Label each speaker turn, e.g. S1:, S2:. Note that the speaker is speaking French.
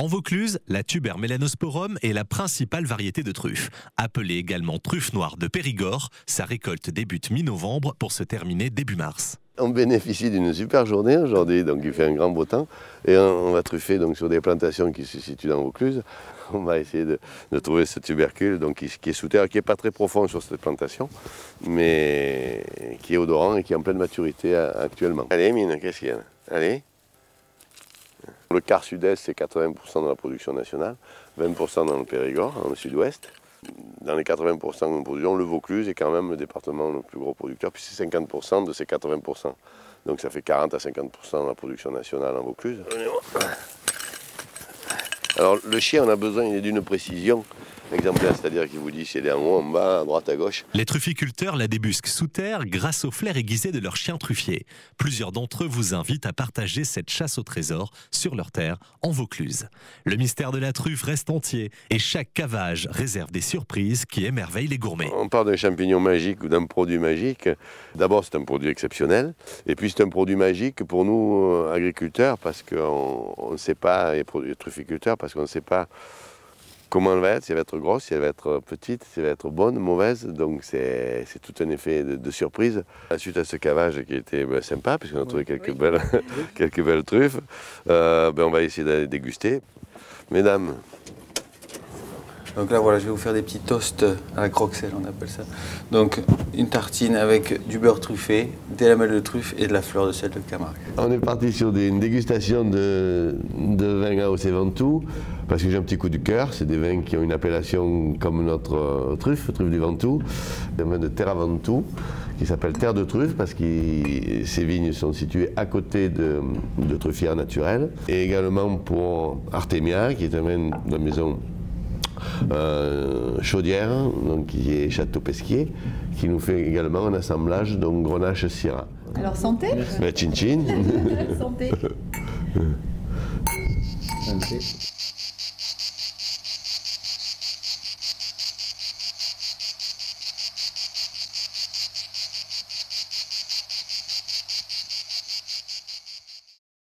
S1: En Vaucluse, la Tuber melanosporum est la principale variété de truffe. Appelée également truffe noire de Périgord, sa récolte débute mi-novembre pour se terminer début mars.
S2: On bénéficie d'une super journée aujourd'hui, donc il fait un grand beau temps. Et on va truffer donc, sur des plantations qui se situent dans Vaucluse. On va essayer de trouver ce tubercule donc, qui est sous terre, qui n'est pas très profond sur cette plantation, mais qui est odorant et qui est en pleine maturité actuellement. Allez Mine, qu'est-ce qu'il y a? Allez. Le quart sud-est, c'est 80% de la production nationale, 20% dans le Périgord, dans le sud-ouest. Dans les 80% de production, le Vaucluse est quand même le département le plus gros producteur, puis c'est 50% de ces 80%. Donc ça fait 40 à 50% de la production nationale en Vaucluse. Alors le chien, on a besoin, il est d'une précision exemplaire, c'est-à-dire qu'il vous dit s'il est en haut, en bas, à droite, à gauche.
S1: Les trufficulteurs la débusquent sous terre grâce au flair aiguisé de leurs chiens truffiers. Plusieurs d'entre eux vous invitent à partager cette chasse au trésor sur leur terre en Vaucluse. Le mystère de la truffe reste entier et chaque cavage réserve des surprises qui émerveillent les gourmets.
S2: On parle d'un champignon magique ou d'un produit magique. D'abord, c'est un produit exceptionnel. Et puis, c'est un produit magique pour nous, agriculteurs, parce qu'on ne sait pas, et trufficulteurs, parce qu'on ne sait pas comment elle va être, si elle va être grosse, si elle va être petite, si elle va être bonne, mauvaise. Donc c'est tout un effet de surprise. Suite à ce cavage qui était sympa, puisqu'on a trouvé quelques belles truffes, on va essayer d'aller déguster. Mesdames.
S3: Donc là voilà, je vais vous faire des petits toasts à la croque-sel, on appelle ça. Donc une tartine avec du beurre truffé, des lamelles de truffe et de la fleur de sel de Camargue.
S2: On est parti sur une dégustation de vin AOC Ventoux, parce que j'ai un petit coup de cœur. C'est des vins qui ont une appellation comme notre truffe du Ventoux, un vin de Terra Ventoux, qui s'appelle Terre de Truffe, parce que ces vignes sont situées à côté de truffières naturelles. Et également pour Artemia, qui est un vin de la maison Chaudière, donc qui est Château Pesquier, qui nous fait également un assemblage donc Grenache Syrah.
S4: Alors santé.
S2: Chin chin.
S4: Santé.
S3: Santé.